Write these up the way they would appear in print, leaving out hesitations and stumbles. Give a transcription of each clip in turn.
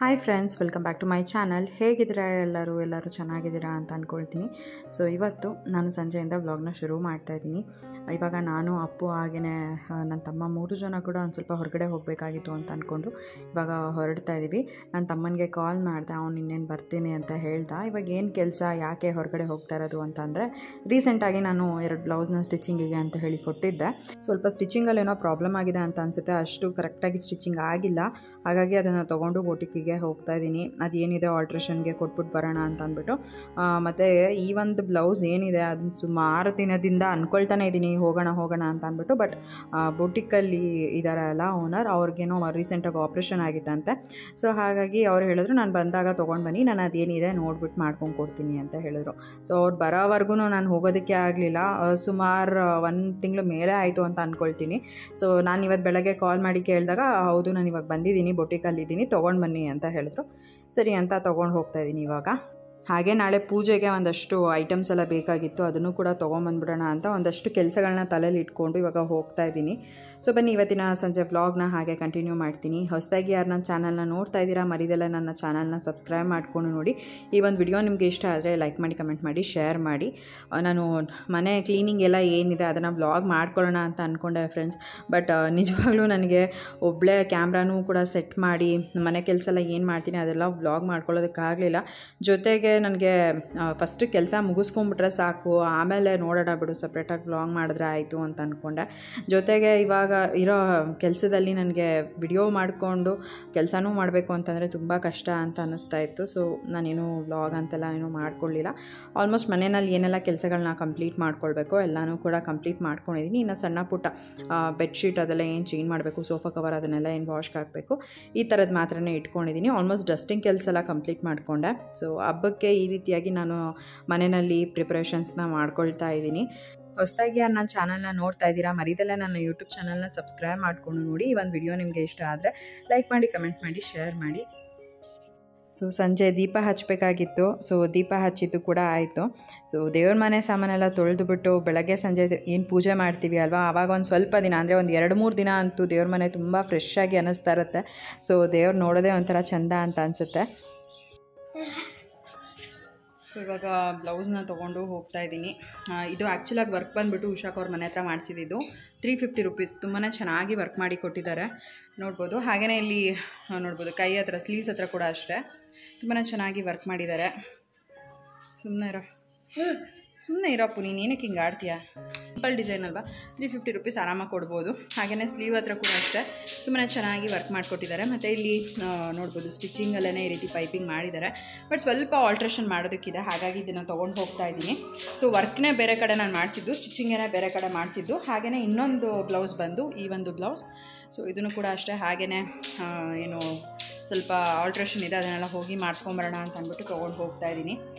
Hi friends, welcome back to my channel. ಹೇಗಿದ್ದೀರಾ ಎಲ್ಲರೂ ಚೆನ್ನಾಗಿದ್ದೀರಾ ಅಂತ ಅಂದ್ಕೊಳ್ತೀನಿ. ಸೊ ಇವತ್ತು ನಾನು ಸಂಜೆಯಿಂದ ವ್ಲಾಗ್ನ ಶುರು ಮಾಡ್ತಾಯಿದ್ದೀನಿ. ಇವಾಗ ನಾನು ಅಪ್ಪು ಹಾಗೆಯೇ ನನ್ನ ತಮ್ಮ 3 ಜನ ಕೂಡ ಒಂದು ಸ್ವಲ್ಪ ಹೊರಗಡೆ ಹೋಗಬೇಕಾಗಿತ್ತು ಅಂತ ಅಂದ್ಕೊಂಡು ಇವಾಗ ಹೊರಡ್ತಾ ಇದ್ದೀವಿ. ನನ್ನ ತಮ್ಮನಿಗೆ ಕಾಲ್ ಮಾಡಿದೆ, ಅವ್ನು ಇನ್ನೇನು ಬರ್ತೀನಿ ಅಂತ ಹೇಳ್ದ. ಇವಾಗ ಏನು ಕೆಲಸ, ಯಾಕೆ ಹೊರಗಡೆ ಹೋಗ್ತಾ ಇರೋದು ಅಂತ ಅಂದರೆ, ರೀಸೆಂಟಾಗಿ ನಾನು 2 ಬ್ಲೌಸ್ನ ಸ್ಟಿಚಿಂಗಿಗೆ ಅಂತ ಹೇಳಿ ಕೊಟ್ಟಿದ್ದೆ. ಸ್ವಲ್ಪ ಸ್ಟಿಚಿಂಗಲ್ಲಿ ಏನೋ ಪ್ರಾಬ್ಲಮ್ ಆಗಿದೆ ಅಂತ ಅನಿಸುತ್ತೆ, ಅಷ್ಟು ಕರೆಕ್ಟಾಗಿ ಸ್ಟಿಚಿಂಗ್ ಆಗಿಲ್ಲ. ಹಾಗಾಗಿ ಅದನ್ನು ತೊಗೊಂಡು ಬೊಟಿಕಿಗೆ ಹೋಗ್ತಾ ಇದ್ದೀನಿ. ಅದೇನಿದೆ ಆಲ್ಟ್ರೇಷನ್ಗೆ ಕೊಟ್ಬಿಟ್ಟು ಬರೋಣ ಅಂತ ಅಂದ್ಬಿಟ್ಟು. ಮತ್ತು ಈ ಒಂದು ಬ್ಲೌಸ್ ಏನಿದೆ ಅದನ್ನು ಸುಮಾರು ದಿನದಿಂದ ಅಂದ್ಕೊಳ್ತಾನೆ ಇದ್ದೀನಿ ಹೋಗೋಣ ಅಂತ ಅಂದ್ಬಿಟ್ಟು. ಬಟ್ ಬೊಟಿಕಲ್ಲಿ ಇದ್ದಾರಲ್ಲ ಓನರ್, ಅವ್ರಿಗೇನೋ ರೀಸೆಂಟಾಗಿ ಆಪ್ರೇಷನ್ ಆಗಿತ್ತಂತೆ. ಸೊ ಹಾಗಾಗಿ ಅವ್ರು ಹೇಳಿದ್ರು, ನಾನು ಬಂದಾಗ ತೊಗೊಂಡು ಬನ್ನಿ, ನಾನು ಅದೇನಿದೆ ನೋಡ್ಬಿಟ್ಟು ಮಾಡ್ಕೊಂಡು ಕೊಡ್ತೀನಿ ಅಂತ ಹೇಳಿದ್ರು. ಸೊ ಅವ್ರು ಬರೋವರೆಗೂ ನಾನು ಹೋಗೋದಕ್ಕೆ ಆಗಲಿಲ್ಲ. ಸುಮಾರು 1 ತಿಂಗಳು ಮೇಲೆ ಆಯಿತು ಅಂತ ಅಂದ್ಕೊಳ್ತೀನಿ. ಸೊ ನಾನು ಇವತ್ತು ಬೆಳಗ್ಗೆ ಕಾಲ್ ಮಾಡಿ ಕೇಳಿದಾಗ, ಹೌದು ನಾನು ಇವಾಗ ಬಂದಿದ್ದೀನಿ, ಬೊಟಿಕಲ್ಲಿದ್ದೀನಿ, ತೊಗೊಂಡು ಬನ್ನಿ ಅಂತ ಹೇಳಿದ್ರು. ಸರಿ ಅಂತ ತೊಗೊಂಡು ಹೋಗ್ತಾಯಿದ್ದೀನಿ ಇವಾಗ. ಹಾಗೆ ನಾಳೆ ಪೂಜೆಗೆ ಒಂದಷ್ಟು ಐಟಮ್ಸ್ ಎಲ್ಲ ಬೇಕಾಗಿತ್ತು, ಅದನ್ನು ಕೂಡ ತೊಗೊಂಬಂದ್ಬಿಡೋಣ ಅಂತ ಒಂದಷ್ಟು ಕೆಲಸಗಳನ್ನ ತಲೆಯಲ್ಲಿ ಇಟ್ಕೊಂಡು ಇವಾಗ ಹೋಗ್ತಾ ಇದ್ದೀನಿ. ಸೊ ಬನ್ನಿ ಇವತ್ತಿನ ಸಂಜೆ ವ್ಲಾಗ್ನ ಹಾಗೆ ಕಂಟಿನ್ಯೂ ಮಾಡ್ತೀನಿ. ಹೊಸದಾಗಿ ಯಾರು ನನ್ನ ಚಾನಲ್ನ ನೋಡ್ತಾ ಇದ್ದೀರಾ, ಮರಿದೆಲ್ಲ ನನ್ನ ಚಾನಲ್ನ ಸಬ್ಸ್ಕ್ರೈಬ್ ಮಾಡಿಕೊಂಡು ನೋಡಿ. ಈ ಒಂದು ವಿಡಿಯೋ ನಿಮಗೆ ಇಷ್ಟ ಆದರೆ ಲೈಕ್ ಮಾಡಿ, ಕಮೆಂಟ್ ಮಾಡಿ, ಶೇರ್ ಮಾಡಿ. ನಾನು ಮನೆ ಕ್ಲೀನಿಂಗ್ ಎಲ್ಲ ಏನಿದೆ ಅದನ್ನು ವ್ಲಾಗ್ ಮಾಡ್ಕೊಳ್ಳೋಣ ಅಂತ ಅಂದ್ಕೊಂಡೆ ಫ್ರೆಂಡ್ಸ್. ಬಟ್ ನಿಜವಾಗ್ಲೂ ನನಗೆ ಒಬ್ಬಳೇ ಕ್ಯಾಮ್ರಾನೂ ಕೂಡ ಸೆಟ್ ಮಾಡಿ ಮನೆ ಕೆಲಸ ಎಲ್ಲ ಏನು ಮಾಡ್ತೀನಿ ಅದೆಲ್ಲ ವ್ಲಾಗ್ ಮಾಡ್ಕೊಳ್ಳೋದಕ್ಕಾಗಲಿಲ್ಲ. ಜೊತೆಗೆ ನನಗೆ ಫಸ್ಟ್ ಕೆಲಸ ಮುಗಿಸ್ಕೊಂಬಿಟ್ರೆ ಸಾಕು, ಆಮೇಲೆ ನೋಡೋಣ ಬಿಡು ಸಪ್ರೇಟಾಗಿ ವ್ಲಾಗ್ ಮಾಡಿದ್ರೆ ಆಯಿತು ಅಂತ ಅಂದ್ಕೊಂಡೆ. ಜೊತೆಗೆ ಇವಾಗ ಇರೋ ಕೆಲಸದಲ್ಲಿ ನನಗೆ ವಿಡಿಯೋ ಮಾಡಿಕೊಂಡು ಕೆಲಸನೂ ಮಾಡಬೇಕು ಅಂತಂದರೆ ತುಂಬ ಕಷ್ಟ ಅಂತ ಅನ್ನಿಸ್ತಾ ಇತ್ತು. ಸೊ ನಾನೇನು ವ್ಲಾಗ್ ಅಂತೆಲ್ಲ ಏನೂ ಮಾಡ್ಕೊಳ್ಳಿಲ್ಲ. ಆಲ್ಮೋಸ್ಟ್ ಮನೆಯಲ್ಲಿ ಏನೆಲ್ಲ ಕೆಲಸಗಳನ್ನ ಕಂಪ್ಲೀಟ್ ಮಾಡ್ಕೊಳ್ಬೇಕು ಎಲ್ಲನೂ ಕೂಡ ಕಂಪ್ಲೀಟ್ ಮಾಡ್ಕೊಂಡಿದ್ದೀನಿ. ಇನ್ನು ಸಣ್ಣ ಪುಟ್ಟ ಬೆಡ್ಶೀಟ್ ಅದೆಲ್ಲ ಏನು ಚೇಂಜ್ ಮಾಡಬೇಕು, ಸೋಫಾ ಕವರ್ ಅದನ್ನೆಲ್ಲ ಏನು ವಾಶ್ಗೆ ಹಾಕಬೇಕು, ಈ ಥರದ್ದು ಮಾತ್ರನೇ ಇಟ್ಕೊಂಡಿದ್ದೀನಿ. ಆಲ್ಮೋಸ್ಟ್ ಡಸ್ಟಿಂಗ್ ಕೆಲಸ ಎಲ್ಲ ಕಂಪ್ಲೀಟ್ ಮಾಡಿಕೊಂಡೆ. ಸೊ ಹಬ್ಬಕ್ಕೆ ಈ ರೀತಿಯಾಗಿ ನಾನು ಮನೆಯಲ್ಲಿ ಪ್ರಿಪ್ರೇಷನ್ಸ್ನ ಮಾಡ್ಕೊಳ್ತಾ ಇದ್ದೀನಿ. ಹೊಸದಾಗಿ ಯಾರು ನನ್ನ ಚಾನಲ್ನ ನೋಡ್ತಾ ಇದ್ದೀರಾ, ಮರಿದೆಲ್ಲ ನನ್ನ ಯೂಟ್ಯೂಬ್ ಚಾನಲ್ನ ಸಬ್ಸ್ಕ್ರೈಬ್ ಮಾಡಿಕೊಂಡು ನೋಡಿ. ಈ ಒಂದು ವಿಡಿಯೋ ನಿಮಗೆ ಇಷ್ಟ ಆದರೆ ಲೈಕ್ ಮಾಡಿ, ಕಮೆಂಟ್ ಮಾಡಿ, ಶೇರ್ ಮಾಡಿ. ಸೊ ಸಂಜೆ ದೀಪ ಹಚ್ಚಬೇಕಾಗಿತ್ತು. ಸೊ ದೀಪ ಹಚ್ಚಿದ್ದು ಕೂಡ ಆಯಿತು. ಸೊ ದೇವ್ರ ಮನೆ ಸಾಮಾನೆಲ್ಲ ತೊಳೆದುಬಿಟ್ಟು ಬೆಳಗ್ಗೆ ಸಂಜೆ ಏನು ಪೂಜೆ ಮಾಡ್ತೀವಿ ಅಲ್ವಾ, ಆವಾಗ ಒಂದು ಸ್ವಲ್ಪ ದಿನ ಅಂದರೆ ಒಂದು 2-3 ದಿನ ಅಂತೂ ದೇವ್ರ ಮನೆ ತುಂಬ ಫ್ರೆಶ್ ಆಗಿ ಅನ್ನಿಸ್ತಾ ಇರುತ್ತೆ. ಸೊ ದೇವ್ರು ನೋಡೋದೇ ಒಂಥರ ಚೆಂದ ಅಂತ ಅನಿಸುತ್ತೆ. ಸೊ ಇವಾಗ ಬ್ಲೌಸ್ನ ತೊಗೊಂಡು ಹೋಗ್ತಾ ಇದ್ದೀನಿ. ಇದು ಆ್ಯಕ್ಚುಲಾಗಿ ವರ್ಕ್ ಬಂದುಬಿಟ್ಟು ಉಷಾಕ್ ಅವ್ರ ಮನೆ ಹತ್ರ ಮಾಡಿಸಿದ್ದು 350 ರುಪೀಸ್. ತುಂಬಾ ಚೆನ್ನಾಗಿ ವರ್ಕ್ ಮಾಡಿ ಕೊಟ್ಟಿದ್ದಾರೆ, ನೋಡ್ಬೋದು. ಹಾಗೆಯೇ ಇಲ್ಲಿ ನೋಡ್ಬೋದು ಕೈ ಹತ್ರ, ಸ್ಲೀವ್ಸ್ ಹತ್ರ ಕೂಡ ಅಷ್ಟೇ ತುಂಬಾ ಚೆನ್ನಾಗಿ ವರ್ಕ್ ಮಾಡಿದ್ದಾರೆ. ಸುಮ್ಮನೆ ಇರಪ್ಪು, ನೀನು ಏನಕ್ಕೆ ಹಿಂಗೆ ಆಡ್ತೀಯಾ? ಸಿಂಪಲ್ ಡಿಸೈನ್ ಅಲ್ವಾ, 350 ರುಪೀಸ್ ಆರಾಮಾಗಿ ಕೊಡ್ಬೋದು. ಹಾಗೆಯೇ ಸ್ಲೀವ್ ಹತ್ರ ಕೂಡ ಅಷ್ಟೇ ತುಂಬಾ ಚೆನ್ನಾಗಿ ವರ್ಕ್ ಮಾಡಿಕೊಟ್ಟಿದ್ದಾರೆ. ಮತ್ತು ಇಲ್ಲಿ ನೋಡ್ಬೋದು ಸ್ಟಿಚಿಂಗಲ್ಲೇ ಈ ರೀತಿ ಪೈಪಿಂಗ್ ಮಾಡಿದ್ದಾರೆ. ಬಟ್ ಸ್ವಲ್ಪ ಆಲ್ಟ್ರೇಷನ್ ಮಾಡೋದಕ್ಕಿದೆ, ಹಾಗಾಗಿ ಇದನ್ನು ತೊಗೊಂಡು ಹೋಗ್ತಾ ಇದ್ದೀನಿ. ಸೊ ವರ್ಕ್ನೇ ಬೇರೆ ಕಡೆ ನಾನು ಮಾಡಿಸಿದ್ದು, ಸ್ಟಿಚಿಂಗೇ ಬೇರೆ ಕಡೆ ಮಾಡಿಸಿದ್ದು. ಹಾಗೆಯೇ ಇನ್ನೊಂದು ಬ್ಲೌಸ್ ಬಂದು ಈ ಒಂದು ಬ್ಲೌಸ್. ಸೊ ಇದನ್ನು ಕೂಡ ಅಷ್ಟೇ ಹಾಗೆಯೇ ಏನು ಸ್ವಲ್ಪ ಆಲ್ಟ್ರೇಷನ್ ಇದೆ, ಅದನ್ನೆಲ್ಲ ಹೋಗಿ ಮಾಡಿಸ್ಕೊಂಬರೋಣ ಅಂತ ಅಂದ್ಬಿಟ್ಟು ತೊಗೊಂಡು ಹೋಗ್ತಾ ಇದ್ದೀನಿ.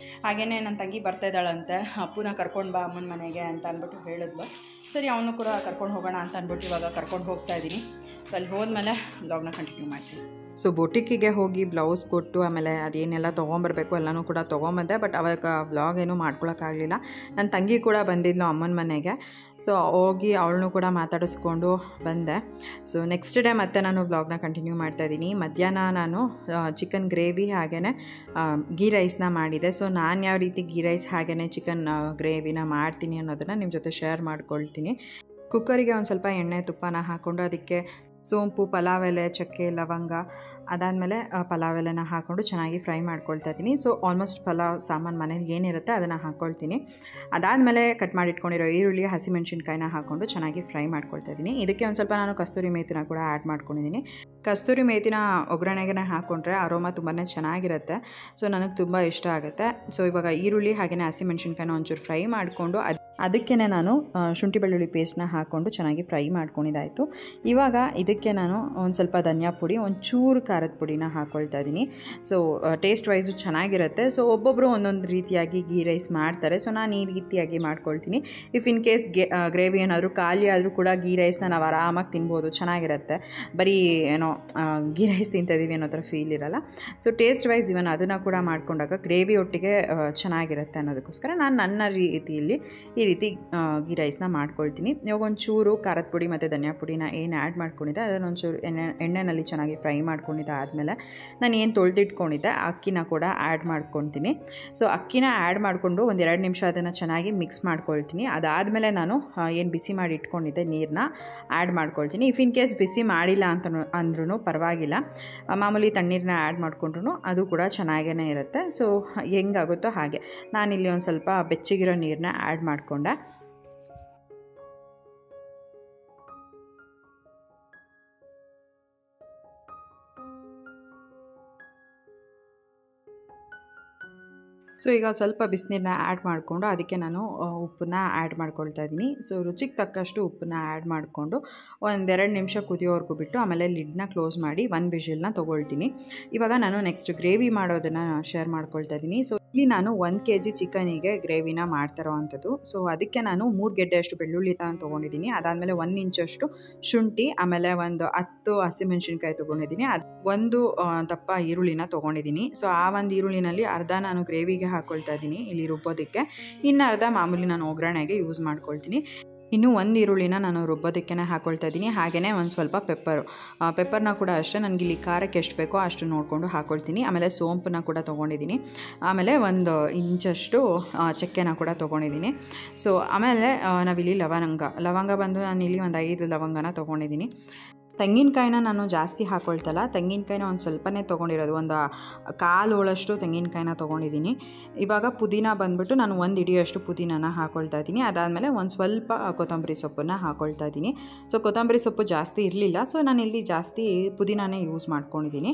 ಹಾಗೆಯೇ ನನ್ನ ತಂಗಿ ಬರ್ತಾ ಇದ್ದಾಳಂತೆ, ಅಪ್ಪುನ ಕರ್ಕೊಂಡು ಬಾ ಅಮ್ಮನ ಮನೆಗೆ ಅಂತ ಅಂದ್ಬಿಟ್ಟು ಹೇಳಿದ್ಲು. ಸರಿ ಅವನು ಕೂಡ ಕರ್ಕೊಂಡು ಹೋಗೋಣ ಅಂತ ಅಂದ್ಬಿಟ್ಟು ಇವಾಗ ಕರ್ಕೊಂಡು ಹೋಗ್ತಾ ಇದ್ದೀನಿ. ಸೊ ಅಲ್ಲಿ ಹೋದ್ಮೇಲೆ ಬ್ಲಾಗ್ನ ಕಂಟಿನ್ಯೂ ಮಾಡ್ತೀನಿ. ಸೊ ಬೊಟಿಕಿಗೆ ಹೋಗಿ ಬ್ಲೌಸ್ ಕೊಟ್ಟು ಆಮೇಲೆ ಅದೇನೆಲ್ಲ ತೊಗೊಂಬರ್ಬೇಕು ಎಲ್ಲನೂ ಕೂಡ ತೊಗೊಂಬಂದೆ. ಬಟ್ ಅವಾಗ ವ್ಲಾಗ್ ಏನೂ ಮಾಡ್ಕೊಳಕ್ಕಾಗಲಿಲ್ಲ. ನನ್ನ ತಂಗಿ ಕೂಡ ಬಂದಿದ್ಲು ಅಮ್ಮನ ಮನೆಗೆ. ಸೊ ಹೋಗಿ ಅವಳನ್ನೂ ಕೂಡ ಮಾತಾಡಿಸ್ಕೊಂಡು ಬಂದೆ. ಸೊ ನೆಕ್ಸ್ಟ್ ಡೇ ಮತ್ತೆ ನಾನು ವ್ಲಾಗ್ನ ಕಂಟಿನ್ಯೂ ಮಾಡ್ತಾಯಿದ್ದೀನಿ. ಮಧ್ಯಾಹ್ನ ನಾನು ಚಿಕನ್ ಗ್ರೇವಿ ಹಾಗೆಯೇ ಗೀ ರೈಸ್ನ ಮಾಡಿದೆ. ಸೊ ನಾನು ಯಾವ ರೀತಿ ಗೀ ರೈಸ್ ಹಾಗೆಯೇ ಚಿಕನ್ ಗ್ರೇವಿನ ಮಾಡ್ತೀನಿ ಅನ್ನೋದನ್ನು ನಿಮ್ಮ ಜೊತೆ ಶೇರ್ ಮಾಡ್ಕೊಳ್ತೀನಿ. ಕುಕ್ಕರಿಗೆ ಒಂದು ಸ್ವಲ್ಪ ಎಣ್ಣೆ ತುಪ್ಪನ ಹಾಕ್ಕೊಂಡು ಅದಕ್ಕೆ ಸೋಂಪು, ಪಲಾವ್ ಎಲೆ, ಚಕ್ಕೆ, ಲವಂಗ, ಅದಾದಮೇಲೆ ಪಲಾವ್ ಎಲೆನ ಹಾಕ್ಕೊಂಡು ಚೆನ್ನಾಗಿ ಫ್ರೈ ಮಾಡ್ಕೊಳ್ತಾ ಇದ್ದೀನಿ. ಸೊ ಆಲ್ಮೋಸ್ಟ್ ಪಲಾವ್ ಸಾಮಾನು ಮನೇಲಿ ಏನಿರುತ್ತೆ ಅದನ್ನು ಹಾಕ್ಕೊಳ್ತೀನಿ. ಅದಾದಮೇಲೆ ಕಟ್ ಮಾಡಿಟ್ಕೊಂಡಿರೋ ಈರುಳ್ಳಿ, ಹಸಿಮೆಣ್ಸಿನ್ಕಾಯಿನ ಹಾಕ್ಕೊಂಡು ಚೆನ್ನಾಗಿ ಫ್ರೈ ಮಾಡ್ಕೊಳ್ತಾ ಇದ್ದೀನಿ. ಇದಕ್ಕೆ ಒಂದು ಸ್ವಲ್ಪ ನಾನು ಕಸ್ತೂರಿ ಮೇಥಿನ ಕೂಡ ಆ್ಯಡ್ ಮಾಡ್ಕೊಂಡಿದ್ದೀನಿ. ಕಸ್ತೂರಿ ಮೇಥಿನ ಒಗ್ಗರಣೆಗೆ ಹಾಕ್ಕೊಂಡ್ರೆ ಅರೋಮಾ ತುಂಬಾ ಚೆನ್ನಾಗಿರುತ್ತೆ. ಸೊ ನನಗೆ ತುಂಬ ಇಷ್ಟ ಆಗುತ್ತೆ. ಸೊ ಇವಾಗ ಈರುಳ್ಳಿ ಹಾಗೆಯೇ ಹಸಿಮೆಣ್ಸಿನ್ಕಾಯಿನ ಒಂಚೂರು ಫ್ರೈ ಮಾಡಿಕೊಂಡು ಅದಕ್ಕೆ ನಾನು ಶುಂಠಿ ಬೆಳ್ಳುಳ್ಳಿ ಪೇಸ್ಟ್ನ ಹಾಕ್ಕೊಂಡು ಚೆನ್ನಾಗಿ ಫ್ರೈ ಮಾಡ್ಕೊಂಡಿದ್ದಾಯಿತು. ಇವಾಗ ಇದಕ್ಕೆ ನಾನು ಒಂದು ಸ್ವಲ್ಪ ಧನಿಯಾ ಪುಡಿ, ಒಂಚೂರು ಖಾರದ ಪುಡಿನ ಹಾಕ್ಕೊಳ್ತಾ ಇದ್ದೀನಿ. ಸೊ ಟೇಸ್ಟ್ ವೈಸು ಚೆನ್ನಾಗಿರುತ್ತೆ. ಸೊ ಒಬ್ಬೊಬ್ಬರು ಒಂದೊಂದು ರೀತಿಯಾಗಿ ಗೀ ರೈಸ್ ಮಾಡ್ತಾರೆ. ಸೊ ನಾನು ಈ ರೀತಿಯಾಗಿ ಮಾಡ್ಕೊಳ್ತೀನಿ. ಇಫ್ ಇನ್ ಕೇಸ್ ಗ್ರೇವಿ ಏನಾದರೂ ಖಾಲಿ ಆದರೂ ಕೂಡ ಗೀ ರೈಸ್ನ ನಾವು ಆರಾಮಾಗಿ ತಿನ್ಬೋದು, ಚೆನ್ನಾಗಿರುತ್ತೆ. ಬರೀ ಏನೋ ಗೀ ರೈಸ್ ತಿಂತಿದ್ದೀವಿ ಅನ್ನೋ ಥರ ಫೀಲ್ ಇರೋಲ್ಲ. ಸೊ ಟೇಸ್ಟ್ ವೈಸ್ ಇವನ್ ಅದನ್ನು ಕೂಡ ಮಾಡ್ಕೊಂಡಾಗ ಗ್ರೇವಿ ಒಟ್ಟಿಗೆ ಚೆನ್ನಾಗಿರುತ್ತೆ ಅನ್ನೋದಕ್ಕೋಸ್ಕರ ನಾನು ನನ್ನ ರೀತಿಯಲ್ಲಿ ಈ ರೀತಿ ಗೀ ರೈಸ್ನ ಮಾಡ್ಕೊಳ್ತೀನಿ. ಇವಾಗ ಒಂಚೂರು ಖಾರದ ಪುಡಿ ಮತ್ತು ಧನಿಯಾ ಪುಡಿನ ಏನು ಆ್ಯಡ್ ಮಾಡ್ಕೊಂಡಿದ್ದೆ ಅದನ್ನು ಒಂಚೂರು ಎಣ್ಣೆಯಲ್ಲಿ ಚೆನ್ನಾಗಿ ಫ್ರೈ ಮಾಡ್ಕೊಂಡಿದ್ದೆ ಆದಮೇಲೆ ನಾನು ಏನು ತೊಳೆದಿಟ್ಕೊಂಡಿದ್ದೆ ಅಕ್ಕಿನ ಕೂಡ ಆ್ಯಡ್ ಮಾಡ್ಕೊತೀನಿ. ಸೊ ಅಕ್ಕಿನ ಆ್ಯಡ್ ಮಾಡಿಕೊಂಡು ಒಂದು 2 ನಿಮಿಷ ಅದನ್ನು ಚೆನ್ನಾಗಿ ಮಿಕ್ಸ್ ಮಾಡ್ಕೊಳ್ತೀನಿ. ಅದಾದಮೇಲೆ ನಾನು ಏನು ಬಿಸಿ ಮಾಡಿ ಇಟ್ಕೊಂಡಿದ್ದೆ ನೀರನ್ನ ಆ್ಯಡ್ ಮಾಡ್ಕೊಳ್ತೀನಿ. ಇಫ್ ಇನ್ ಕೇಸ್ ಬಿಸಿ ಮಾಡಿಲ್ಲ ಅಂತ ಅಂದ್ರೂ ಪರವಾಗಿಲ್ಲ, ಮಾಮೂಲಿ ತಣ್ಣೀರನ್ನ ಆ್ಯಡ್ ಮಾಡಿಕೊಂಡ್ರು ಅದು ಕೂಡ ಚೆನ್ನಾಗೇ ಇರುತ್ತೆ. ಸೊ ಹೆಂಗಾಗುತ್ತೋ ಹಾಗೆ ನಾನಿಲ್ಲಿ ಒಂದು ಸ್ವಲ್ಪ ಬೆಚ್ಚಗಿರೋ ನೀರನ್ನ ಆ್ಯಡ್ ಮಾಡಿಕೊಂಡೆ. ಸೊ ಈಗ ಸ್ವಲ್ಪ ಬಿಸಿನೀರನ್ನ ಆ್ಯಡ್ ಮಾಡಿಕೊಂಡು ಅದಕ್ಕೆ ನಾನು ಉಪ್ಪನ್ನ ಆ್ಯಡ್ ಮಾಡ್ಕೊಳ್ತಾ ಇದ್ದೀನಿ. ಸೊ ರುಚಿಗೆ ತಕ್ಕಷ್ಟು ಉಪ್ಪನ್ನ ಆ್ಯಡ್ ಮಾಡಿಕೊಂಡು 1-2 ನಿಮಿಷ ಕುದಿಯೋವರೆಗೂ ಬಿಟ್ಟು ಆಮೇಲೆ ಲಿಡ್ನ ಕ್ಲೋಸ್ ಮಾಡಿ 1 ವಿಷಲ್ನ ತೊಗೊಳ್ತೀನಿ. ಇವಾಗ ನಾನು ನೆಕ್ಸ್ಟ್ ಗ್ರೇವಿ ಮಾಡೋದನ್ನು ಶೇರ್ ಮಾಡ್ಕೊಳ್ತಾ ಇದ್ದೀನಿ. ಸೊ ಇಲ್ಲಿ ನಾನು 1 kg ಚಿಕನಿಗೆ ಗ್ರೇವಿನ ಮಾಡ್ತಿರೋ ಅಂಥದ್ದು. ಸೊ ಅದಕ್ಕೆ ನಾನು 3 ಗೆಡ್ಡೆಯಷ್ಟು ಬೆಳ್ಳುಳ್ಳಿ ತೊಗೊಂಡಿದ್ದೀನಿ. ಅದಾದಮೇಲೆ 1 ಇಂಚಷ್ಟು ಶುಂಠಿ, ಆಮೇಲೆ ಒಂದು 10 ಹಸಿಮೆಣಸಿನ್ಕಾಯಿ ತೊಗೊಂಡಿದ್ದೀನಿ. ಒಂದು ದಪ್ಪ ಈರುಳ್ಳಿನ ತೊಗೊಂಡಿದ್ದೀನಿ. ಸೊ ಆ ಒಂದು ಈರುಳ್ಳಿನಲ್ಲಿ ಅರ್ಧ ನಾನು ಗ್ರೇವಿಗೆ ಹಾಕ್ಕೊಳ್ತಾ ಇದ್ದೀನಿ ಇಲ್ಲಿ ರುಬ್ಬೋದಕ್ಕೆ, ಇನ್ನು ಅರ್ಧ ಮಾಮೂಲಿ ನಾನು ಒಗ್ಗರಣೆಗೆ ಯೂಸ್ ಮಾಡ್ಕೊಳ್ತೀನಿ. ಇನ್ನು 1 ಈರುಳ್ಳಿನ ನಾನು ರುಬ್ಬೋದಕ್ಕೆ ಹಾಕ್ಕೊಳ್ತಾ ಇದ್ದೀನಿ. ಹಾಗೆಯೇ ಒಂದು ಸ್ವಲ್ಪ ಪೆಪ್ಪರ್ನ ಕೂಡ ಅಷ್ಟೇ ನನಗಿಲ್ಲಿ ಖಾರಕ್ಕೆ ಎಷ್ಟು ಬೇಕೋ ಅಷ್ಟು ನೋಡಿಕೊಂಡು ಹಾಕ್ಕೊಳ್ತೀನಿ. ಆಮೇಲೆ ಸೋಂಪನ್ನ ಕೂಡ ತೊಗೊಂಡಿದ್ದೀನಿ. ಆಮೇಲೆ 1 ಇಂಚಷ್ಟು ಚಕ್ಕೆನ ಕೂಡ ತೊಗೊಂಡಿದ್ದೀನಿ. ಸೊ ಆಮೇಲೆ ನಾವಿಲ್ಲಿ ಲವಂಗ ಬಂದು ನಾನಿಲ್ಲಿ ಒಂದು 5 ಲವಂಗನ ತೊಗೊಂಡಿದ್ದೀನಿ. ತೆಂಗಿನಕಾಯಿನ ನಾನು ಜಾಸ್ತಿ ಹಾಕ್ಕೊಳ್ತಲ್ಲ, ತೆಂಗಿನಕಾಯಿನ ಒಂದು ಸ್ವಲ್ಪನೇ ತೊಗೊಂಡಿರೋದು, ಒಂದು 1/4 ಹೋಳಷ್ಟು ತೆಂಗಿನಕಾಯಿನ ತೊಗೊಂಡಿದ್ದೀನಿ. ಇವಾಗ ಪುದೀನ ಬಂದುಬಿಟ್ಟು ನಾನು 1 ಹಿಡಿಯೋಷ್ಟು ಪುದೀನನ ಹಾಕ್ಕೊಳ್ತಾ ಇದ್ದೀನಿ. ಅದಾದಮೇಲೆ ಒಂದು ಸ್ವಲ್ಪ ಕೊತ್ತಂಬರಿ ಸೊಪ್ಪನ್ನು ಹಾಕ್ಕೊಳ್ತಾ ಇದ್ದೀನಿ. ಸೊ ಕೊತ್ತಂಬರಿ ಸೊಪ್ಪು ಜಾಸ್ತಿ ಇರಲಿಲ್ಲ, ಸೊ ನಾನಿಲ್ಲಿ ಜಾಸ್ತಿ ಪುದೀನನೇ ಯೂಸ್ ಮಾಡ್ಕೊಂಡಿದ್ದೀನಿ.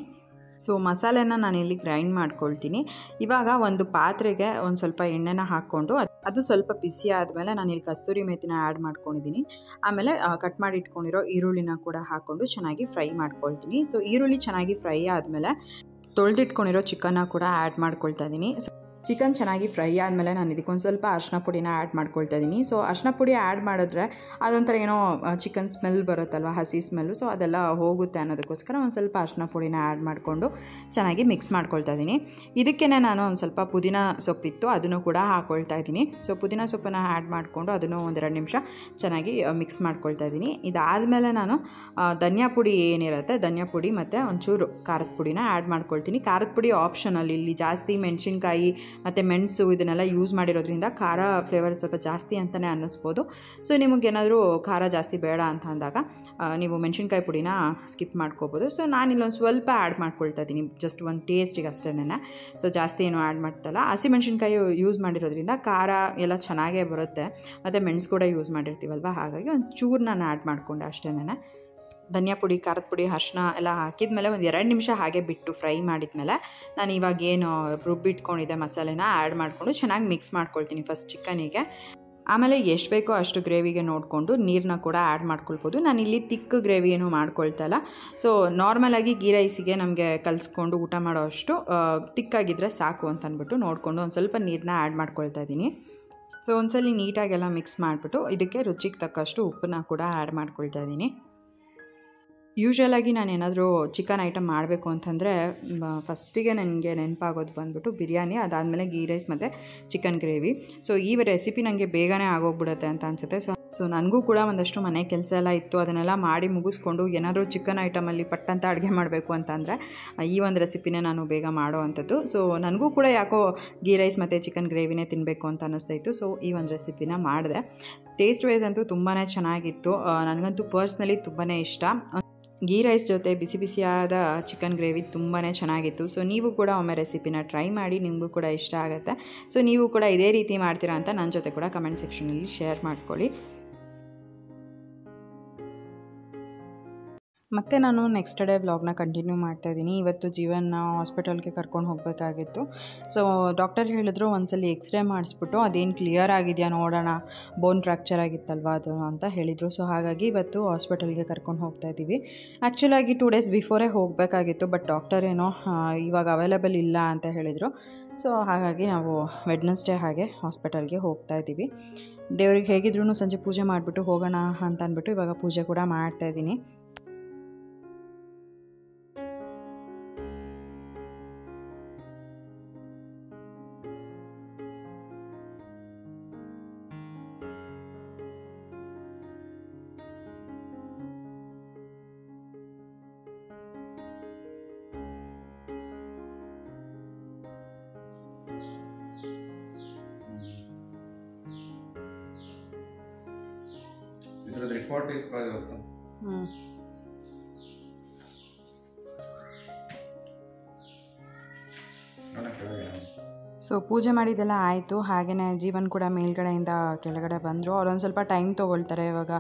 ಸೊ ಮಸಾಲೆನ ನಾನಿಲ್ಲಿ ಗ್ರೈಂಡ್ ಮಾಡ್ಕೊಳ್ತೀನಿ. ಇವಾಗ ಒಂದು ಪಾತ್ರೆಗೆ ಒಂದು ಸ್ವಲ್ಪ ಎಣ್ಣೆನ ಹಾಕ್ಕೊಂಡು ಅದು ಸ್ವಲ್ಪ ಬಿಸಿ ಆದಮೇಲೆ ನಾನಿಲ್ಲಿ ಕಸ್ತೂರಿ ಮೇಥಿನ ಆ್ಯಡ್ ಮಾಡ್ಕೊಂಡಿದ್ದೀನಿ. ಆಮೇಲೆ ಕಟ್ ಮಾಡಿ ಇಟ್ಕೊಂಡಿರೋ ಈರುಳ್ಳಿನ ಕೂಡ ಹಾಕ್ಕೊಂಡು ಚೆನ್ನಾಗಿ ಫ್ರೈ ಮಾಡ್ಕೊಳ್ತೀನಿ. ಸೊ ಈರುಳ್ಳಿ ಚೆನ್ನಾಗಿ ಫ್ರೈ ಆದಮೇಲೆ ತೊಳೆದಿಟ್ಕೊಂಡಿರೋ ಚಿಕನ್ನ ಕೂಡ ಆ್ಯಡ್ ಮಾಡ್ಕೊಳ್ತಾ ಇದ್ದೀನಿ. ಚಿಕನ್ ಚೆನ್ನಾಗಿ ಫ್ರೈ ಆದಮೇಲೆ ನಾನು ಇದಕ್ಕೊಂದು ಸ್ವಲ್ಪ ಅರಿಶಿನ ಪುಡಿನ ಆ್ಯಡ್ ಮಾಡ್ಕೊಳ್ತಾ ಇದ್ದೀನಿ. ಸೊ ಅರಿಶಿನ ಪುಡಿ ಆ್ಯಡ್ ಮಾಡಿದ್ರೆ ಅದೊಂಥರ ಏನೋ ಚಿಕನ್ ಸ್ಮೆಲ್ ಬರುತ್ತಲ್ವ, ಹಸಿ ಸ್ಮೆಲ್ಲು. ಸೊ ಅದೆಲ್ಲ ಹೋಗುತ್ತೆ ಅನ್ನೋದಕ್ಕೋಸ್ಕರ ಒಂದು ಸ್ವಲ್ಪ ಅರಿಶಿನ ಪುಡಿನ ಆ್ಯಡ್ ಮಾಡಿಕೊಂಡು ಚೆನ್ನಾಗಿ ಮಿಕ್ಸ್ ಮಾಡ್ಕೊಳ್ತಾ ಇದ್ದೀನಿ. ಇದಕ್ಕೇ ನಾನು ಒಂದು ಸ್ವಲ್ಪ ಪುದೀನ ಸೊಪ್ಪಿತ್ತು ಅದನ್ನು ಕೂಡ ಹಾಕ್ಕೊಳ್ತಾ ಇದ್ದೀನಿ. ಸೊ ಪುದೀನ ಸೊಪ್ಪನ್ನು ಆ್ಯಡ್ ಮಾಡಿಕೊಂಡು ಅದನ್ನು 1-2 ನಿಮಿಷ ಚೆನ್ನಾಗಿ ಮಿಕ್ಸ್ ಮಾಡ್ಕೊಳ್ತಾ ಇದ್ದೀನಿ. ಇದಾದಮೇಲೆ ನಾನು ಧನಿಯಾ ಪುಡಿ ಏನಿರುತ್ತೆ, ಧನಿಯಾ ಪುಡಿ ಮತ್ತು ಒಂಚೂರು ಖಾರದ ಪುಡಿನ ಆ್ಯಡ್ ಮಾಡ್ಕೊಳ್ತೀನಿ. ಖಾರದ ಪುಡಿ ಆಪ್ಷನಲ್, ಇಲ್ಲಿ ಜಾಸ್ತಿ ಮೆಣಸಿನ್ಕಾಯಿ ಮತ್ತು ಮೆಣಸು ಇದನ್ನೆಲ್ಲ ಯೂಸ್ ಮಾಡಿರೋದ್ರಿಂದ ಖಾರ ಫ್ಲೇವರ್ ಸ್ವಲ್ಪ ಜಾಸ್ತಿ ಅಂತಲೇ ಅನ್ನಿಸ್ಬೋದು. ಸೊ ನಿಮಗೇನಾದರೂ ಖಾರ ಜಾಸ್ತಿ ಬೇಡ ಅಂತ ಅಂದಾಗ ನೀವು ಮೆಣಸಿನ್ಕಾಯಿ ಪುಡಿನ ಸ್ಕಿಪ್ ಮಾಡ್ಕೋಬೋದು. ಸೊ ನಾನಿಲ್ಲೊಂದು ಸ್ವಲ್ಪ ಆ್ಯಡ್ ಮಾಡ್ಕೊಳ್ತಾ ಇದ್ದೀನಿ, ಜಸ್ಟ್ ಒಂದು ಟೇಸ್ಟಿಗೆ ಅಷ್ಟೇನೆ. ಸೊ ಜಾಸ್ತಿ ಏನೂ ಆ್ಯಡ್ ಮಾಡ್ತಲ್ಲ. ಹಸಿ ಮೆಣಸಿನ್ಕಾಯಿ ಯೂಸ್ ಮಾಡಿರೋದ್ರಿಂದ ಖಾರ ಎಲ್ಲ ಚೆನ್ನಾಗೇ ಬರುತ್ತೆ, ಮತ್ತು ಮೆಣಸು ಕೂಡ ಯೂಸ್ ಮಾಡಿರ್ತೀವಲ್ವ, ಹಾಗಾಗಿ ಒಂದು ಚೂರು ನಾನು ಆ್ಯಡ್ ಮಾಡಿಕೊಂಡೆ ಅಷ್ಟೇನೆ. ಧನಿಯಾ ಪುಡಿ, ಖಾರದ ಪುಡಿ, ಅರಿಶಿನ ಎಲ್ಲ ಹಾಕಿದ್ಮೇಲೆ ಒಂದು 2 ನಿಮಿಷ ಹಾಗೆ ಬಿಟ್ಟು ಫ್ರೈ ಮಾಡಿದ್ಮೇಲೆ ನಾನು ಇವಾಗ ಏನು ರುಬ್ಬಿಟ್ಕೊಂಡಿದ್ದೆ ಮಸಾಲೆನ ಆ್ಯಡ್ ಮಾಡಿಕೊಂಡು ಚೆನ್ನಾಗಿ ಮಿಕ್ಸ್ ಮಾಡ್ಕೊಳ್ತೀನಿ ಫಸ್ಟ್ ಚಿಕನಿಗೆ. ಆಮೇಲೆ ಎಷ್ಟು ಬೇಕೋ ಅಷ್ಟು ಗ್ರೇವಿಗೆ ನೋಡಿಕೊಂಡು ನೀರನ್ನ ಕೂಡ ಆ್ಯಡ್ ಮಾಡ್ಕೊಳ್ಬೋದು. ನಾನಿಲ್ಲಿ ತಿಕ್ ಗ್ರೇವಿ ಏನೂ ಮಾಡ್ಕೊಳ್ತಾ ಇಲ್ಲ. ಸೊ ನಾರ್ಮಲಾಗಿ ಗೀ ರೈಸಿಗೆ ನಮಗೆ ಕಲಿಸ್ಕೊಂಡು ಊಟ ಮಾಡೋ ಅಷ್ಟು ತಿಕ್ಕಾಗಿದ್ದರೆ ಸಾಕು ಅಂತ ಅಂದ್ಬಿಟ್ಟು ನೋಡಿಕೊಂಡು ಒಂದು ಸ್ವಲ್ಪ ನೀರನ್ನ ಆ್ಯಡ್ ಮಾಡ್ಕೊಳ್ತಾ ಇದ್ದೀನಿ. ಸೊ ಒಂದ್ಸಲ ನೀಟಾಗೆಲ್ಲ ಮಿಕ್ಸ್ ಮಾಡಿಬಿಟ್ಟು ಇದಕ್ಕೆ ರುಚಿಗೆ ತಕ್ಕಷ್ಟು ಉಪ್ಪನ್ನ ಕೂಡ ಆ್ಯಡ್ ಮಾಡ್ಕೊಳ್ತಾ ಇದ್ದೀನಿ. ಯೂಶ್ವಲಾಗಿ ನಾನು ಏನಾದರೂ ಚಿಕನ್ ಐಟಮ್ ಮಾಡಬೇಕು ಅಂತಂದರೆ ಫಸ್ಟಿಗೆ ನನಗೆ ನೆನಪಾಗೋದು ಬಂದುಬಿಟ್ಟು ಬಿರಿಯಾನಿ, ಅದಾದಮೇಲೆ ಗೀ ರೈಸ್ ಮತ್ತು ಚಿಕನ್ ಗ್ರೇವಿ. ಸೊ ಈ ರೆಸಿಪಿ ನನಗೆ ಬೇಗನೆ ಆಗೋಗ್ಬಿಡುತ್ತೆ ಅಂತ ಅನಿಸುತ್ತೆ. ಸೊ ನನಗೂ ಕೂಡ ಒಂದಷ್ಟು ಮನೆ ಕೆಲಸ ಎಲ್ಲ ಇತ್ತು, ಅದನ್ನೆಲ್ಲ ಮಾಡಿ ಮುಗಿಸ್ಕೊಂಡು ಏನಾದರೂ ಚಿಕನ್ ಐಟಮಲ್ಲಿ ಪಟ್ಟಂತ ಅಡುಗೆ ಮಾಡಬೇಕು ಅಂತಂದರೆ ಈ ಒಂದು ರೆಸಿಪಿನೇ ನಾನು ಬೇಗ ಮಾಡೋ ಅಂಥದ್ದು. ಸೊ ನನಗೂ ಕೂಡ ಯಾಕೋ ಗೀ ರೈಸ್ ಮತ್ತು ಚಿಕನ್ ಗ್ರೇವಿನೇ ತಿನ್ನಬೇಕು ಅಂತ ಅನ್ನಿಸ್ತಾಯಿತ್ತು. ಸೊ ಈ ಒಂದು ರೆಸಿಪಿನ ಮಾಡಿದೆ. ಟೇಸ್ಟ್ ವೈಸ್ ಅಂತೂ ತುಂಬಾ ಚೆನ್ನಾಗಿತ್ತು. ನನಗಂತೂ ಪರ್ಸ್ನಲಿ ತುಂಬಾ ಇಷ್ಟ. ಗೀ ರೈಸ್ ಜೊತೆ ಬಿಸಿ ಬಿಸಿಯಾದ ಚಿಕನ್ ಗ್ರೇವಿ ತುಂಬಾ ಚೆನ್ನಾಗಿತ್ತು. ಸೊ ನೀವು ಕೂಡ ಒಮ್ಮೆ ರೆಸಿಪಿನ ಟ್ರೈ ಮಾಡಿ, ನಿಮಗೂ ಕೂಡ ಇಷ್ಟ ಆಗುತ್ತೆ. ಸೊ ನೀವು ಕೂಡ ಇದೇ ರೀತಿ ಮಾಡ್ತೀರಾ ಅಂತ ನನ್ನ ಜೊತೆ ಕೂಡ ಕಮೆಂಟ್ ಸೆಕ್ಷನಲ್ಲಿ ಶೇರ್ ಮಾಡ್ಕೊಳ್ಳಿ. ಮತ್ತು ನಾನು ನೆಕ್ಸ್ಟ್ ಡೇ ವ್ಲಾಗ್ನ ಕಂಟಿನ್ಯೂ ಮಾಡ್ತಾಯಿದ್ದೀನಿ. ಇವತ್ತು ಜೀವನ್ನ ಹಾಸ್ಪಿಟಲ್ಗೆ ಕರ್ಕೊಂಡು ಹೋಗಬೇಕಾಗಿತ್ತು. ಸೊ ಡಾಕ್ಟರ್ ಹೇಳಿದ್ರು ಒಂದ್ಸಲ ಎಕ್ಸ್ರೇ ಮಾಡಿಸ್ಬಿಟ್ಟು ಅದೇನು ಕ್ಲಿಯರ್ ಆಗಿದೆಯಾ ನೋಡೋಣ, ಬೋನ್ ಫ್ರ್ಯಾಕ್ಚರ್ ಆಗಿತ್ತಲ್ವ ಅದು ಅಂತ ಹೇಳಿದರು. ಸೊ ಹಾಗಾಗಿ ಇವತ್ತು ಹಾಸ್ಪಿಟಲ್ಗೆ ಕರ್ಕೊಂಡು ಹೋಗ್ತಾಯಿದ್ದೀವಿ. ಆ್ಯಕ್ಚುಲಾಗಿ 2 ಡೇಸ್ ಬಿಫೋರೇ ಹೋಗಬೇಕಾಗಿತ್ತು, ಬಟ್ ಡಾಕ್ಟರ್ ಏನೋ ಇವಾಗ ಅವೈಲೇಬಲ್ ಇಲ್ಲ ಅಂತ ಹೇಳಿದರು. ಸೊ ಹಾಗಾಗಿ ನಾವು ವೆಡ್ನೆಸ್ಡೇ ಹಾಗೆ ಹಾಸ್ಪಿಟಲ್ಗೆ ಹೋಗ್ತಾಯಿದ್ದೀವಿ. ದೇವ್ರಿಗೆ ಹೇಗಿದ್ರೂ ಸಂಜೆ ಪೂಜೆ ಮಾಡಿಬಿಟ್ಟು ಹೋಗೋಣ ಅಂತ ಅಂದ್ಬಿಟ್ಟು ಇವಾಗ ಪೂಜೆ ಕೂಡ ಮಾಡ್ತಾಯಿದ್ದೀನಿ. ರಿಪೋರ್ಟ್ ಇಸ್ಕೊಳ್ಳೋದು ಇವತ್ತು. ಸೊ ಪೂಜೆ ಮಾಡಿದ್ದೆಲ್ಲ ಆಯಿತು. ಹಾಗೆಯೇ ಜೀವನ್ ಕೂಡ ಮೇಲ್ಗಡೆಯಿಂದ ಕೆಳಗಡೆ ಬಂದರು. ಅವ್ರೊಂದು ಸ್ವಲ್ಪ ಟೈಮ್ ತೊಗೊಳ್ತಾರೆ. ಇವಾಗ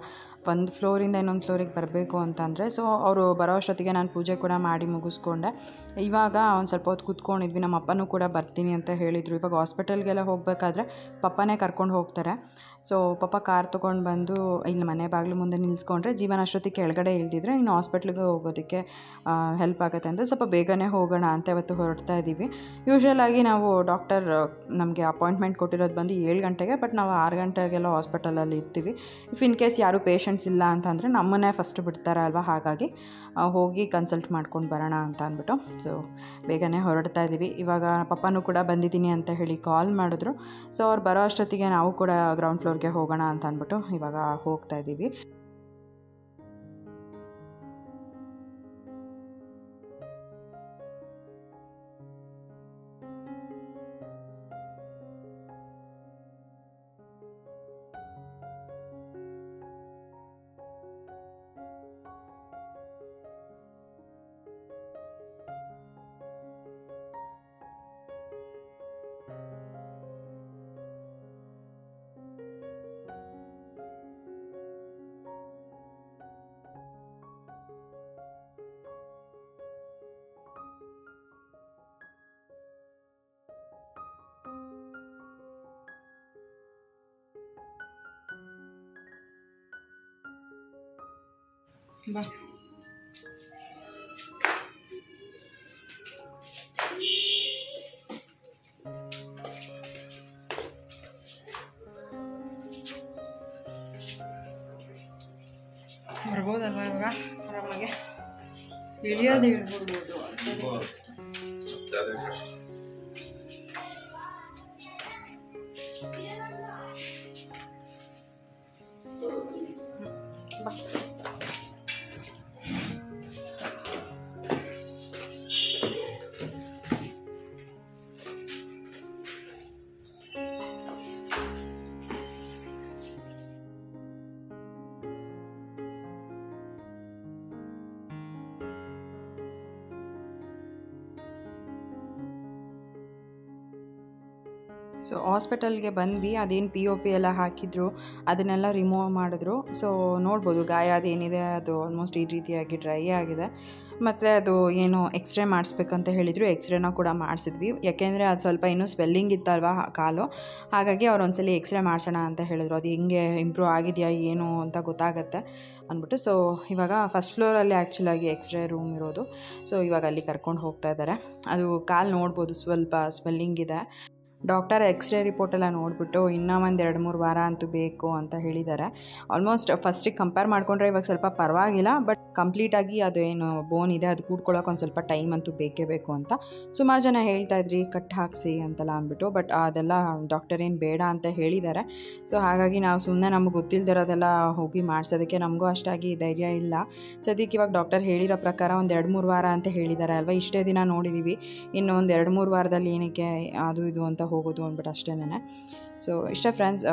ಒಂದು ಫ್ಲೋರಿಂದ ಇನ್ನೊಂದು ಫ್ಲೋರಿಗೆ ಬರಬೇಕು ಅಂತಂದರೆ, ಸೊ ಅವರು ಬರೋ ಅಷ್ಟೊತ್ತಿಗೆ ನಾನು ಪೂಜೆ ಕೂಡ ಮಾಡಿ ಮುಗಿಸ್ಕೊಂಡೆ. ಇವಾಗ ಒಂದು ಸ್ವಲ್ಪ ಹೊತ್ತು ಕೂತ್ಕೊಂಡಿದ್ವಿ. ನಮ್ಮ ಅಪ್ಪನೂ ಕೂಡ ಬರ್ತೀನಿ ಅಂತ ಹೇಳಿದರು. ಇವಾಗ ಹಾಸ್ಪಿಟಲ್ಗೆಲ್ಲ ಹೋಗಬೇಕಾದ್ರೆ ಪಪ್ಪನೇ ಕರ್ಕೊಂಡು ಹೋಗ್ತಾರೆ. ಸೊ ಪಪ್ಪ ಕಾರ್ ತೊಗೊಂಡು ಬಂದು ಇಲ್ಲಿ ಮನೆ ಬಾಗಿಲು ಮುಂದೆ ನಿಲ್ಲಿಸ್ಕೊಂಡ್ರೆ ಜೀವನ ಅಷ್ಟೊತ್ತಿಗೆ ಕೆಳಗಡೆ ಇಳ್ದಿದ್ರೆ ಇನ್ನು ಹಾಸ್ಪಿಟ್ಲಿಗೆ ಹೋಗೋದಕ್ಕೆ ಹೆಲ್ಪ್ ಆಗುತ್ತೆ ಅಂತ ಸ್ವಲ್ಪ ಬೇಗನೆ ಹೋಗೋಣ ಅಂತ ಇವತ್ತು ಹೊರಡ್ತಾ ಇದ್ದೀವಿ. ಯೂಶ್ವಲಾಗಿ ನಾವು ಡಾಕ್ಟರ್ ನಮಗೆ ಅಪಾಯಿಂಟ್ಮೆಂಟ್ ಕೊಟ್ಟಿರೋದು ಬಂದು 7 ಗಂಟೆಗೆ, ಬಟ್ ನಾವು 6 ಗಂಟೆಗೆಲ್ಲ ಹಾಸ್ಪಿಟಲಲ್ಲಿ ಇರ್ತೀವಿ. ಇಫ್ ಇನ್ ಕೇಸ್ ಯಾರು ಪೇಷಂಟ್ಸ್ ಇಲ್ಲ ಅಂತಂದರೆ ನಮ್ಮನ್ನೇ ಫಸ್ಟ್ ಬಿಡ್ತಾರೆ ಅಲ್ವಾ, ಹಾಗಾಗಿ ಹೋಗಿ ಕನ್ಸಲ್ಟ್ ಮಾಡ್ಕೊಂಡು ಬರೋಣ ಅಂತ ಅಂದ್ಬಿಟ್ಟು ಸೊ ಬೇಗನೆ ಹೊರಡ್ತಾ ಇದ್ದೀವಿ. ಇವಾಗ ಪಪ್ಪನೂ ಕೂಡ ಬಂದಿದ್ದೀನಿ ಅಂತ ಹೇಳಿ ಕಾಲ್ ಮಾಡಿದ್ರು. ಸೊ ಅವ್ರು ಬರೋ ಅಷ್ಟೊತ್ತಿಗೆ ನಾವು ಕೂಡ ಗ್ರೌಂಡ್ ಫ್ಲೋರ್ಗೆ ಹೋಗೋಣ ಅಂತ ಅಂದ್ಬಿಟ್ಟು ಇವಾಗ ಹೋಗ್ತಾ ಇದ್ದೀವಿ. ಬಾ ಬರ್ಬೋದಲ್ವ ಇವಾಗ ಆರಾಮಾಗೆ ಇಳಿಯೋದು ಇಳ್ಬಿಡ್ಬೋದು. ಸೊ ಹಾಸ್ಪಿಟಲ್ಗೆ ಬಂದ್ವಿ. ಅದೇನು POP ಎಲ್ಲ ಹಾಕಿದ್ರು ಅದನ್ನೆಲ್ಲ ರಿಮೂವ್ ಮಾಡಿದ್ರು. ಸೊ ನೋಡ್ಬೋದು ಗಾಯ ಅದೇನಿದೆ ಅದು ಆಲ್ಮೋಸ್ಟ್ ಈ ರೀತಿಯಾಗಿ ಡ್ರೈ ಆಗಿದೆ. ಮತ್ತು ಅದು ಏನು ಎಕ್ಸ್ರೇ ಮಾಡಿಸ್ಬೇಕಂತ ಹೇಳಿದರು. ಎಕ್ಸ್ರೇನ ಕೂಡ ಮಾಡಿಸಿದ್ವಿ. ಯಾಕೆಂದರೆ ಅದು ಸ್ವಲ್ಪ ಇನ್ನೂ ಸ್ವೆಲ್ಲಿಂಗ್ ಇತ್ತಲ್ವ ಕಾಲು, ಹಾಗಾಗಿ ಅವ್ರು ಒಂದ್ಸಲ ಎಕ್ಸ್ರೇ ಮಾಡಿಸೋಣ ಅಂತ ಹೇಳಿದ್ರು. ಅದು ಹೆಂಗೆ ಇಂಪ್ರೂವ್ ಆಗಿದೆಯಾ ಏನು ಅಂತ ಗೊತ್ತಾಗುತ್ತೆ ಅಂದ್ಬಿಟ್ಟು. ಸೊ ಇವಾಗ ಫಸ್ಟ್ ಫ್ಲೋರಲ್ಲಿ ಆ್ಯಕ್ಚುಲಾಗಿ ಎಕ್ಸ್ರೇ ರೂಮ್ ಇರೋದು. ಸೊ ಇವಾಗ ಅಲ್ಲಿ ಕರ್ಕೊಂಡು ಹೋಗ್ತಾ ಇದ್ದಾರೆ. ಅದು ಕಾಲು ನೋಡ್ಬೋದು ಸ್ವಲ್ಪ ಸ್ವೆಲ್ಲಿಂಗ್ ಇದೆ. ಡಾಕ್ಟರ್ ಎಕ್ಸ್ರೇ ರಿಪೋರ್ಟೆಲ್ಲ ನೋಡಿಬಿಟ್ಟು ಇನ್ನೂ ಒಂದು 2-3 ವಾರ ಅಂತೂ ಬೇಕು ಅಂತ ಹೇಳಿದ್ದಾರೆ. ಆಲ್ಮೋಸ್ಟ್ ಫಸ್ಟಿಗೆ ಕಂಪೇರ್ ಮಾಡಿಕೊಂಡ್ರೆ ಇವಾಗ ಸ್ವಲ್ಪ ಪರವಾಗಿಲ್ಲ, ಬಟ್ ಕಂಪ್ಲೀಟಾಗಿ ಅದು ಏನು ಬೋನ್ ಇದೆ ಅದು ಕೂಡ್ಕೊಳ್ಳೋಕೆ ಒಂದು ಸ್ವಲ್ಪ ಟೈಮ್ ಅಂತೂ ಬೇಕೇ ಬೇಕು ಅಂತ ಸುಮಾರು ಜನ ಹೇಳ್ತಾಯಿದ್ರಿ, ಕಟ್ ಹಾಕಿಸಿ ಅಂತೆಲ್ಲ ಅಂದ್ಬಿಟ್ಟು. ಬಟ್ ಅದೆಲ್ಲ ಡಾಕ್ಟರ್ ಏನು ಬೇಡ ಅಂತ ಹೇಳಿದ್ದಾರೆ. ಸೊ ಹಾಗಾಗಿ ನಾವು ಸುಮ್ಮನೆ ನಮಗೆ ಗೊತ್ತಿಲ್ಲದಿರೋದೆಲ್ಲ ಹೋಗಿ ಮಾಡಿಸೋದಕ್ಕೆ ನಮಗೂ ಅಷ್ಟಾಗಿ ಧೈರ್ಯ ಇಲ್ಲ. ಸದ್ಯಕ್ಕೆ ಇವಾಗ ಡಾಕ್ಟರ್ ಹೇಳಿರೋ ಪ್ರಕಾರ ಒಂದು 2-3 ವಾರ ಅಂತ ಹೇಳಿದ್ದಾರೆ ಅಲ್ವಾ. ಇಷ್ಟೇ ದಿನ ನೋಡಿದ್ದೀವಿ, ಇನ್ನು ಒಂದು 2-3 ವಾರದಲ್ಲಿ ಏನಕ್ಕೆ ಅದು ಇದು ಅಂತ ಹೋಗೋದು ಅಂದ್ಬಿಟ್ಟು ಅಷ್ಟೇನೆ. ಸೊ ಇಷ್ಟೇ ಫ್ರೆಂಡ್ಸ್,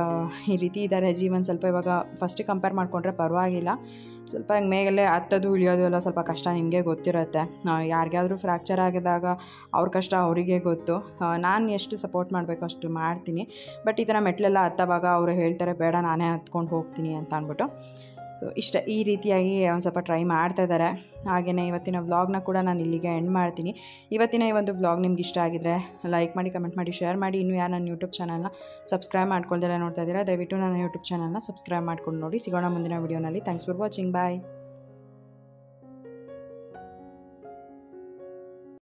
ಈ ರೀತಿ ಇದ್ದಾರೆ ಜೀವನ. ಸ್ವಲ್ಪ ಇವಾಗ ಫಸ್ಟಿಗೆ ಕಂಪೇರ್ ಮಾಡಿಕೊಂಡ್ರೆ ಪರವಾಗಿಲ್ಲ. ಸ್ವಲ್ಪ ಹಿಂಗೆ ಮೇಲೇ ಹತ್ತೋದು ಇಳಿಯೋದು ಎಲ್ಲ ಸ್ವಲ್ಪ ಕಷ್ಟ, ನಿಮಗೆ ಗೊತ್ತಿರುತ್ತೆ. ಯಾರಿಗಾದ್ರೂ ಫ್ರ್ಯಾಕ್ಚರ್ ಆಗಿದಾಗ ಅವ್ರ ಕಷ್ಟ ಅವರಿಗೆ ಗೊತ್ತು. ನಾನು ಎಷ್ಟು ಸಪೋರ್ಟ್ ಮಾಡಬೇಕು ಅಷ್ಟು ಮಾಡ್ತೀನಿ. ಬಟ್ ಈ ಥರ ಮೆಟ್ಲೆಲ್ಲ ಹತ್ತವಾಗ ಅವರು ಹೇಳ್ತಾರೆ ಬೇಡ ನಾನೇ ಹತ್ಕೊಂಡು ಹೋಗ್ತೀನಿ ಅಂತ ಅಂದ್ಬಿಟ್ಟು. ಸೊ ಇಷ್ಟ ಈ ರೀತಿಯಾಗಿ ಒಂದು ಸ್ವಲ್ಪ ಟ್ರೈ ಮಾಡ್ತಾಯಿದ್ದಾರೆ. ಹಾಗೆಯೇ ಇವತ್ತಿನ ವ್ಲಾಗ್ನ ಕೂಡ ನಾನು ಇಲ್ಲಿಗೆ ಎಂಡ್ ಮಾಡ್ತೀನಿ. ಇವತ್ತಿನ ಈ ಒಂದು ವ್ಲಾಗ್ ನಿಮ್ಗೆ ಇಷ್ಟ ಆಗಿದ್ರೆ ಲೈಕ್ ಮಾಡಿ, ಕಮೆಂಟ್ ಮಾಡಿ, ಶೇರ್ ಮಾಡಿ. ಇನ್ನೂ ಯಾರು ನನ್ನ ಯೂಟ್ಯೂಬ್ ಚಾನಲ್ನ ಸಬ್ಸ್ಕ್ರೈಬ್ ಮಾಡ್ಕೊಳ್ದೆಲ್ಲ ನೋಡ್ತಾ ಇದ್ದೀರಾ, ದಯವಿಟ್ಟು ನನ್ನ ಯೂಟ್ಯೂಬ್ ಚಾನಲ್ನ ಸಬ್ಸ್ಕ್ರೈಬ್ ಮಾಡ್ಕೊಂಡು ನೋಡಿ. ಸಿಗೋಣ ಮುಂದಿನ ವೀಡಿಯೋನಲ್ಲಿ. Thanks for watching. ಬಾಯ್.